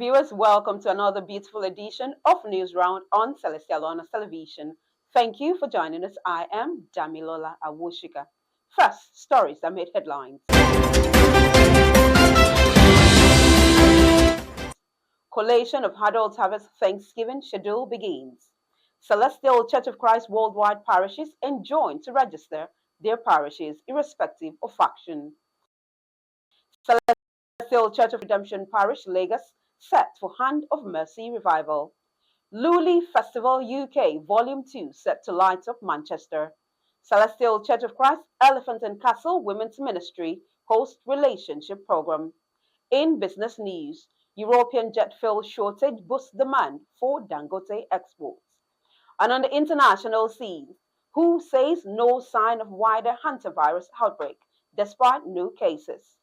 viewers, welcome to another beautiful edition of NEWSROUND on Celestial Honors Television. Thank you for joining us. I am Damilola Awushika. First, stories that made headlines. Collation of Adult Harvest Thanksgiving schedule begins. Celestial Church of Christ worldwide parishes enjoined to register their parishes irrespective of faction. Celestial Church of Redemption Parish, Lagos, set for Hand of Mercy revival. Luli Festival UK Volume 2 set to light up Manchester. Celestial Church of Christ Elephant and Castle Women's Ministry host relationship program. In business news, European jet fuel shortage boosts demand for Dangote exports. And on the international scene, WHO says no sign of wider hantavirus outbreak despite no cases.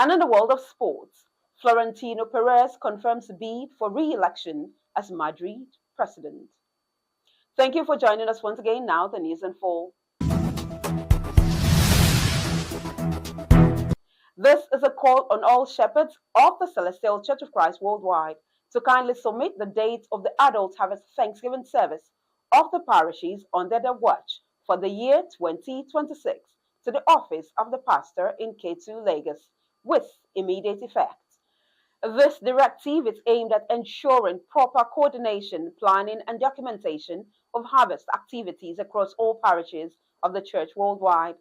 And in the world of sports, Florentino Perez confirms bid for re-election as Madrid president. Thank you for joining us once again. Now the news in full. This is a call on all shepherds of the Celestial Church of Christ worldwide to kindly submit the date of the Adult Harvest Thanksgiving service of the parishes under their watch for the year 2026 to the office of the pastor in K2 Lagos with immediate effect. This directive is aimed at ensuring proper coordination, planning, and documentation of harvest activities across all parishes of the church worldwide.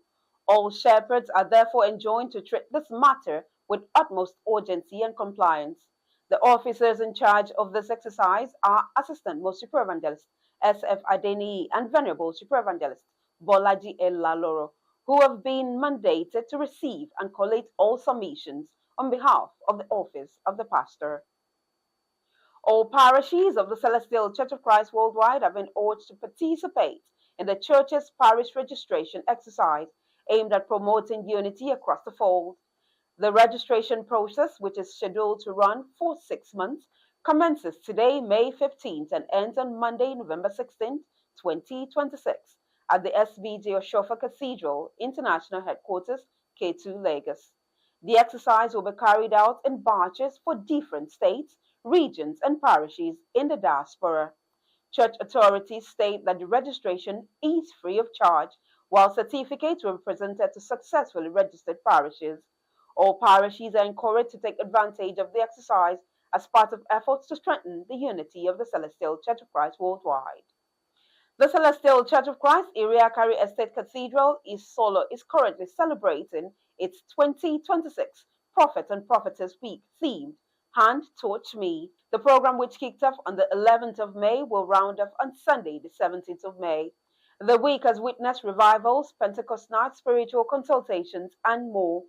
All shepherds are therefore enjoined to treat this matter with utmost urgency and compliance. The officers in charge of this exercise are Assistant Most Superevangelist SF Adeni and Venerable Superevangelist Bolaji El Laloro, who have been mandated to receive and collate all submissions on behalf of the office of the pastor. All parishes of the Celestial Church of Christ worldwide have been urged to participate in the church's parish registration exercise aimed at promoting unity across the fold. The registration process, which is scheduled to run for 6 months, commences today, May 15th, and ends on Monday, November 16th, 2026, at the SBJ Oshofa Cathedral International Headquarters, K2 Lagos. The exercise will be carried out in batches for different states, regions, and parishes in the diaspora. Church authorities state that the registration is free of charge, while certificates will be presented to successfully registered parishes. All parishes are encouraged to take advantage of the exercise as part of efforts to strengthen the unity of the Celestial Church of Christ worldwide. The Celestial Church of Christ Iriakari Estate Cathedral Solo is currently celebrating its 2026 Prophet and Prophetess Week themed Hand Touch Me. The program, which kicked off on the 11th of May, will round off on Sunday, the 17th of May. The week has witnessed revivals, Pentecost nights, spiritual consultations, and more.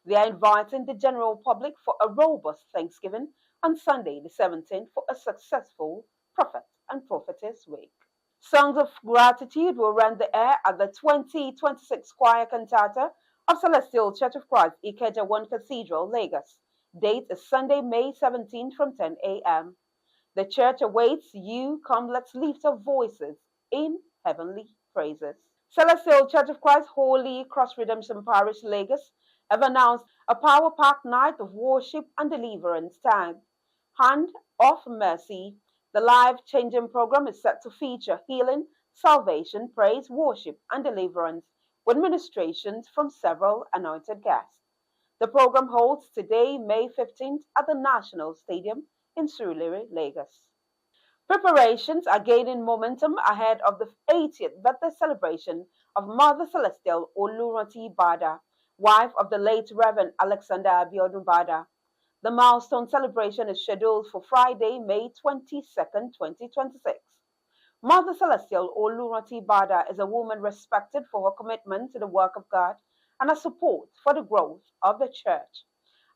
They are inviting the general public for a robust Thanksgiving on Sunday, the 17th, for a successful Prophet and Prophetess Week. Songs of gratitude will rend the air at the 2026 choir cantata of Celestial Church of Christ, Ikeja 1 Cathedral, Lagos. Date is Sunday, May 17th from 10 a.m. The church awaits you. Come, let's lift our voices in heavenly praises. Celestial Church of Christ Holy Cross Redemption Parish, Lagos, have announced a power-packed night of worship and deliverance tagged Hand of Mercy. The life-changing program is set to feature healing, salvation, praise, worship, and deliverance with ministrations from several anointed guests. The program holds today, May 15th, at the National Stadium in Surulere, Lagos. Preparations are gaining momentum ahead of the 80th birthday celebration of Mother Celestial Oluranti Bada, wife of the late Reverend Alexander Abiodun Bada. The milestone celebration is scheduled for Friday, May 22nd, 2026. Mother Celestial Oluranti Bada is a woman respected for her commitment to the work of God and her support for the growth of the church.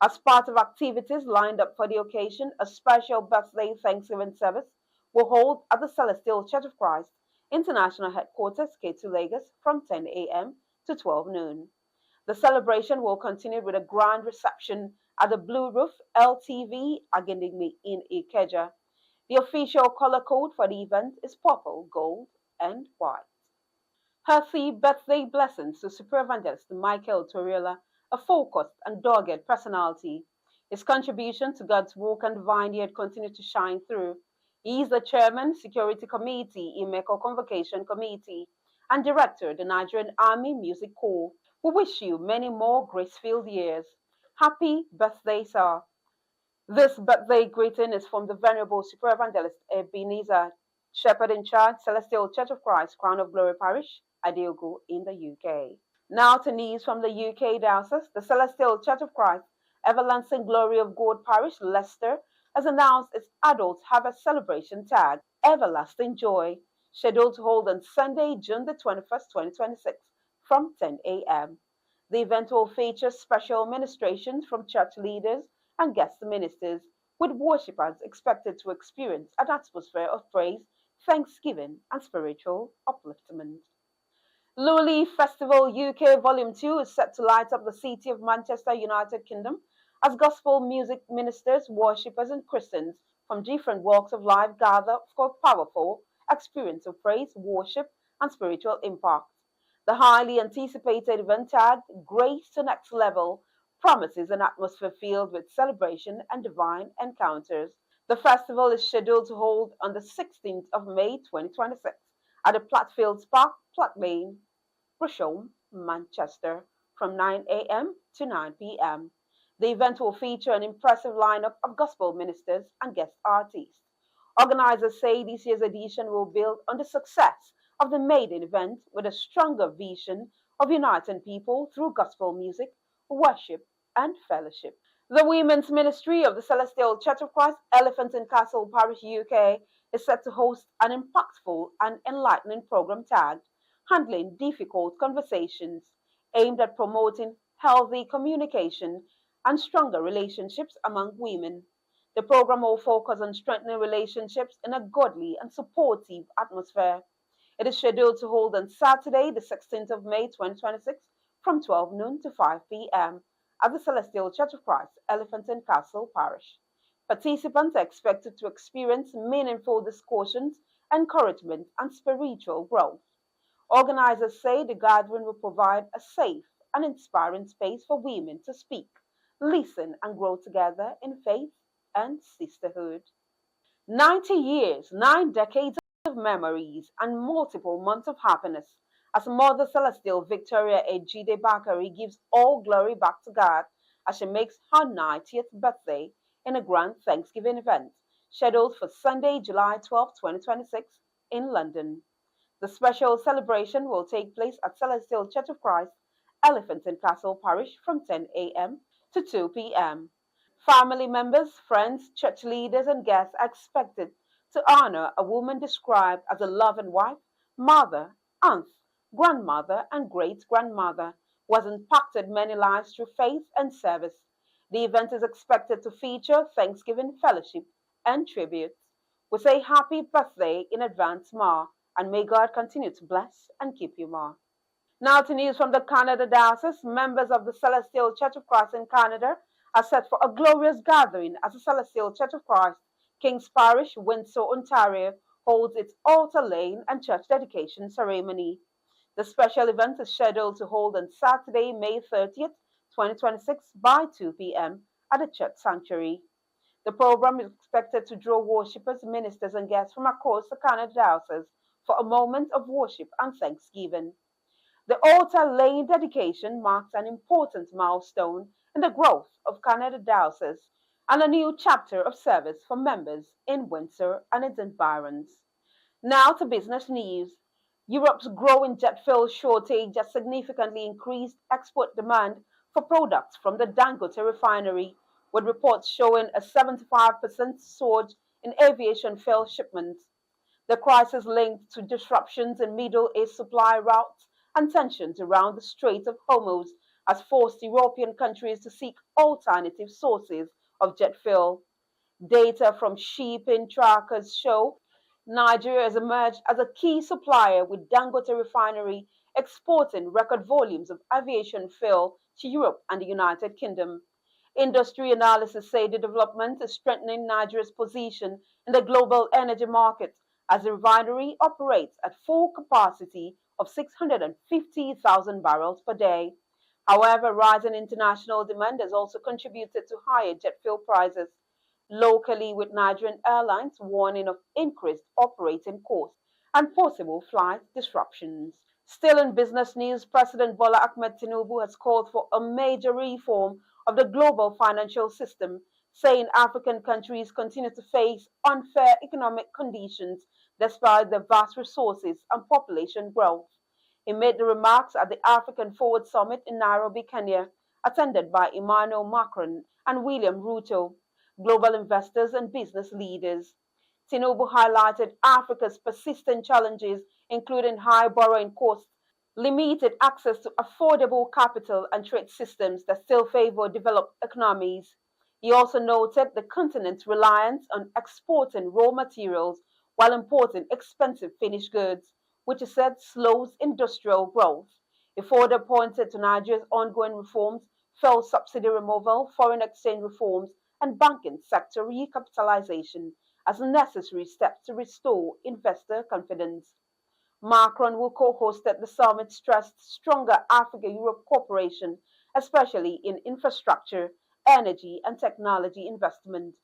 As part of activities lined up for the occasion, a special birthday Thanksgiving service will hold at the Celestial Church of Christ International Headquarters, K2 Lagos, from 10 a.m. to 12 noon. The celebration will continue with a grand reception at the Blue Roof LTV Agendingme in Ikeja. The official color code for the event is purple, gold, and white. Healthy birthday blessings to Super Evangelist Michael Toriola, a focused and dogged personality. His contribution to God's work and vineyard continue to shine through. He is the chairman, Security Committee, IMECO Convocation Committee, and director, the Nigerian Army Music Corps. We wish you many more grace-filled years. Happy birthday, sir. This birthday greeting is from the Venerable Super Evangelist Ebenezer, Shepherd in Charge, Celestial Church of Christ, Crown of Glory Parish, Adeogu in the UK. Now to news from the UK diocese. The Celestial Church of Christ, Everlasting Glory of God Parish, Leicester, has announced its adult harvest celebration tag, Everlasting Joy, scheduled to hold on Sunday, June the 21st, 2026, from 10 a.m. The event will feature special ministrations from church leaders and guest ministers, with worshippers expected to experience an atmosphere of praise, thanksgiving, and spiritual upliftment. Luli Festival UK Volume 2 is set to light up the city of Manchester, United Kingdom, as gospel music ministers, worshippers, and Christians from different walks of life gather for a powerful experience of praise, worship, and spiritual impact. The highly anticipated event tagged Grace to Next Level promises an atmosphere filled with celebration and divine encounters. The festival is scheduled to hold on the 16th of May 2026 at the Platfields Park, Platt Lane, Rusholme, Manchester, from 9 a.m. to 9 p.m. The event will feature an impressive lineup of gospel ministers and guest artists. Organizers say this year's edition will build on the success of the maiden event with a stronger vision of uniting people through gospel music, worship, and fellowship. The Women's Ministry of the Celestial Church of Christ, Elephant and Castle Parish, UK, is set to host an impactful and enlightening program tagged Handling Difficult Conversations, aimed at promoting healthy communication and stronger relationships among women. The program will focus on strengthening relationships in a godly and supportive atmosphere. It is scheduled to hold on Saturday, the 16th of May 2026, from 12 noon to 5 p.m. at the Celestial Church of Christ, Elephant and Castle Parish. Participants are expected to experience meaningful discussions, encouragement, and spiritual growth. Organizers say the gathering will provide a safe and inspiring space for women to speak, listen, and grow together in faith and sisterhood. 90 years, 9 decades of memories, and multiple months of happiness as Mother Celestial Victoria Ejide Bakari gives all glory back to God as she makes her 90th birthday in a grand Thanksgiving event scheduled for Sunday, July 12, 2026 in London. The special celebration will take place at Celestial Church of Christ, Elephant and Castle Parish from 10 a.m. to 2 p.m. Family members, friends, church leaders, and guests are expected to honor a woman described as a loving wife, mother, aunt, grandmother, and great grandmother who has impacted many lives through faith and service. The event is expected to feature Thanksgiving fellowship and tributes. We say happy birthday in advance, Ma, and may God continue to bless and keep you, Ma. Now to news from the Canada Diocese. Members of the Celestial Church of Christ in Canada are set for a glorious gathering as the Celestial Church of Christ, King's Parish, Windsor, Ontario, holds its altar laying and church dedication ceremony. The special event is scheduled to hold on Saturday, May 30th, 2026 by 2 p.m. at the church sanctuary. The program is expected to draw worshippers, ministers, and guests from across the Canada Diocese for a moment of worship and thanksgiving. The altar laying dedication marks an important milestone in the growth of Canada Diocese and a new chapter of service for members in Windsor and its environs. Now to business news. Europe's growing jet fuel shortage has significantly increased export demand for products from the Dangote refinery, with reports showing a 75% surge in aviation fuel shipments. The crisis linked to disruptions in Middle East supply routes and tensions around the Strait of Hormuz has forced European countries to seek alternative sources of jet fuel. Data from shipping trackers show Nigeria has emerged as a key supplier, with Dangote refinery exporting record volumes of aviation fuel to Europe and the United Kingdom. Industry analysts say the development is strengthening Nigeria's position in the global energy market as the refinery operates at full capacity of 650,000 barrels per day. However, rising international demand has also contributed to higher jet fuel prices locally, with Nigerian airlines warning of increased operating costs and possible flight disruptions. Still in business news, President Bola Ahmed Tinubu has called for a major reform of the global financial system, saying African countries continue to face unfair economic conditions despite their vast resources and population growth. He made the remarks at the African Forward Summit in Nairobi, Kenya, attended by Emmanuel Macron and William Ruto, global investors and business leaders. Tinubu highlighted Africa's persistent challenges, including high borrowing costs, limited access to affordable capital, and trade systems that still favor developed economies. He also noted the continent's reliance on exporting raw materials while importing expensive finished goods, which he said slows industrial growth. He further pointed to Nigeria's ongoing reforms, fuel subsidy removal, foreign exchange reforms, and banking sector recapitalization as necessary steps to restore investor confidence. Macron, who co-hosted the summit, stressed stronger Africa-Europe cooperation, especially in infrastructure, energy, and technology investment.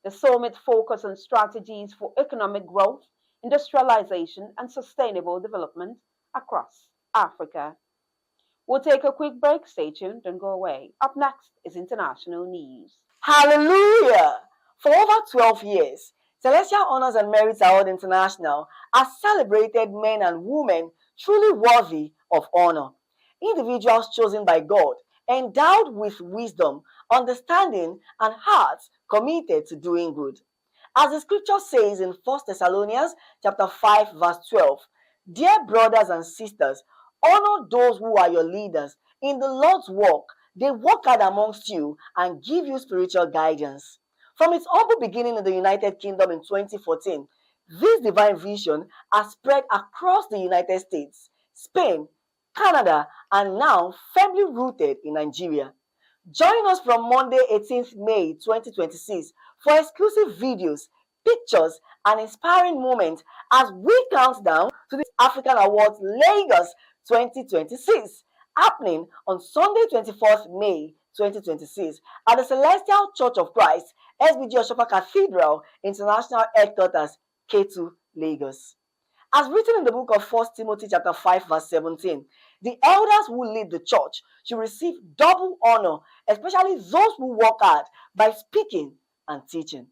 The summit focused on strategies for economic growth, industrialization, and sustainable development across Africa. We'll take a quick break. Stay tuned, don't go away. Up next is international news. Hallelujah! For over 12 years, Celestial Honors and Merits Award International has celebrated men and women truly worthy of honor. Individuals chosen by God, endowed with wisdom, understanding, and hearts committed to doing good. As the scripture says in 1 Thessalonians chapter 5, verse 12, "Dear brothers and sisters, honor those who are your leaders in the Lord's work. They work hard amongst you and give you spiritual guidance." From its humble beginning in the United Kingdom in 2014, this divine vision has spread across the United States, Spain, Canada, and now firmly rooted in Nigeria. Join us from Monday, 18th May 2026 for exclusive videos, pictures, and inspiring moments as we count down to the African Awards Lagos 2026, happening on Sunday, 24th May 2026 at the Celestial Church of Christ, SBG Oshofa Cathedral, International Headquarters, K2, Lagos. As written in the book of 1 Timothy chapter 5, verse 17, the elders who lead the church should receive double honor, especially those who work hard by speaking and teaching.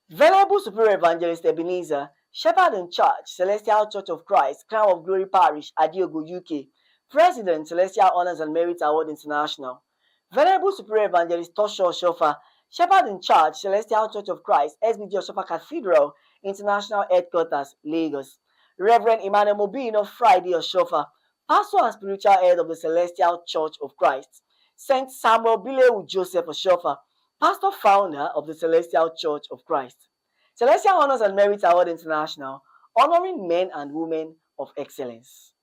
Venerable Superior Evangelist Ebenezer, Shepherd in Charge, Celestial Church of Christ, Crown of Glory Parish, Adiogo, UK, President, Celestial Honors and Merit Award International. Venerable Superior Evangelist Tosho Oshofa, Shepherd in Charge, Celestial Church of Christ, SBG Oshofa Cathedral, International Headquarters, Lagos. Reverend Emmanuel Mobino Friday Oshofa, Pastor and Spiritual Head of the Celestial Church of Christ. Saint Samuel Bileu Joseph Oshofa, Pastor Founder of the Celestial Church of Christ. Celestial Honors and Merit Award International, honoring men and women of excellence.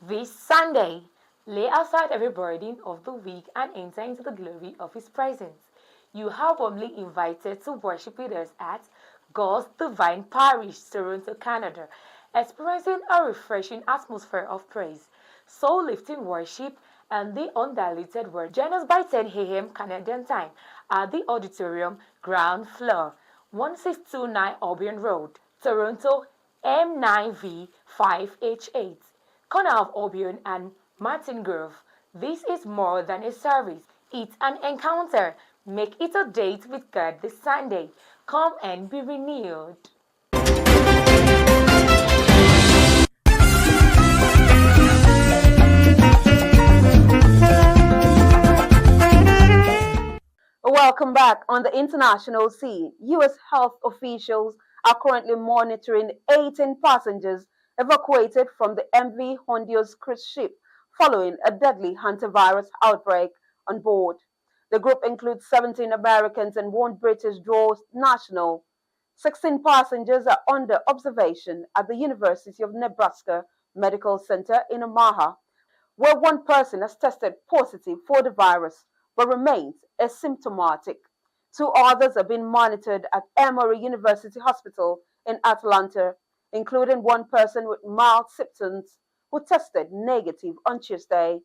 This Sunday, lay aside every burden of the week and enter into the glory of His presence. You are warmly invited to worship with us at God's Divine Parish, Toronto, Canada, experiencing a refreshing atmosphere of praise, soul-lifting worship, and the undiluted word. Join us by 10 a.m. Canadian time at the auditorium, ground floor, 1629 Albion Road, Toronto, M9V5H8. Corner of Albion and Martin Grove. This is more than a service. It's an encounter. Make it a date with God this Sunday. Come and be renewed. Welcome back. On the international scene, U.S. health officials are currently monitoring 18 passengers evacuated from the MV Honduras cruise ship following a deadly hantavirus outbreak on board. The group includes 17 Americans and one British dual national. 16 passengers are under observation at the University of Nebraska Medical Center in Omaha, where one person has tested positive for the virus but remains asymptomatic. 2 others have been monitored at Emory University Hospital in Atlanta, including one person with mild symptoms who tested negative on Tuesday.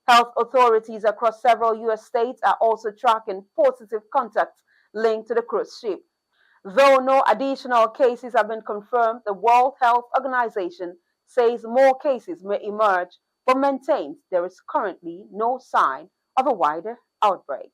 Health authorities across several U.S. states are also tracking positive contacts linked to the cruise ship. Though no additional cases have been confirmed, the World Health Organization says more cases may emerge, but maintains there is currently no sign of a wider outbreak.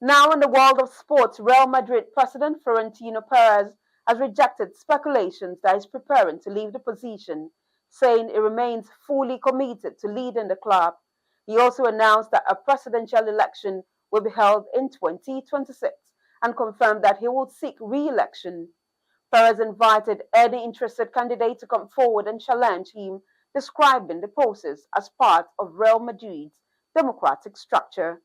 Now in the world of sports, Real Madrid president Florentino Perez has rejected speculations that he's preparing to leave the position, saying he remains fully committed to leading the club. He also announced that a presidential election will be held in 2026 and confirmed that he will seek re-election. Perez invited any interested candidate to come forward and challenge him, describing the process as part of Real Madrid's democratic structure.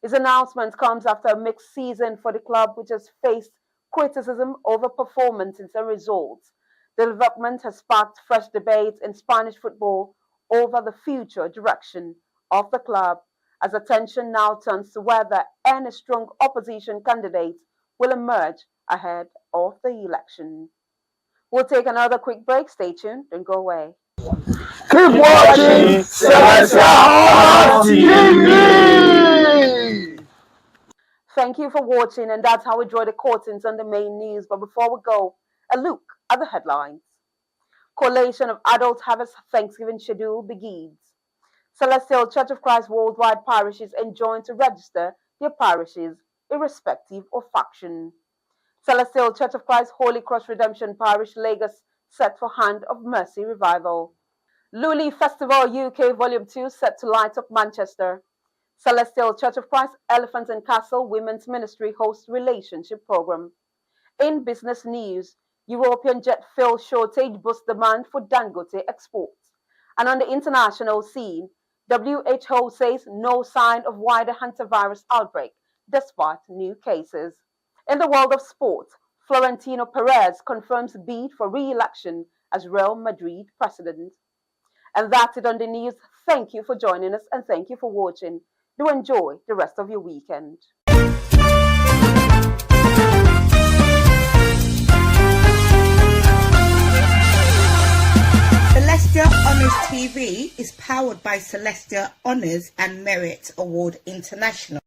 His announcement comes after a mixed season for the club, which has faced criticism over performances and results. The development has sparked fresh debates in Spanish football over the future direction of the club, as attention now turns to whether any strong opposition candidates will emerge ahead of the election. We'll take another quick break. Stay tuned. Don't go away. Keep watching Celestial TV! Thank you for watching, and that's how we draw the curtains on the main news. But before we go, a look at the headlines. Collation of Adult Harvest Thanksgiving schedule begins. Celestial Church of Christ worldwide parishes enjoin to register their parishes, irrespective of faction. Celestial Church of Christ Holy Cross Redemption Parish, Lagos, set for Hand of Mercy revival. Luli Festival UK Volume 2 set to light up Manchester. Celestial Church of Christ Elephant and Castle Women's Ministry hosts relationship program. In business news, European jet fuel shortage boosts demand for Dangote exports. And on the international scene, WHO says no sign of wider hantavirus outbreak despite new cases. In the world of sport, Florentino Perez confirms bid for re-election as Real Madrid president. And that's it on the news. Thank you for joining us and thank you for watching. Do enjoy the rest of your weekend. Celestial Honours TV is powered by Celestial Honours and Merit Award International.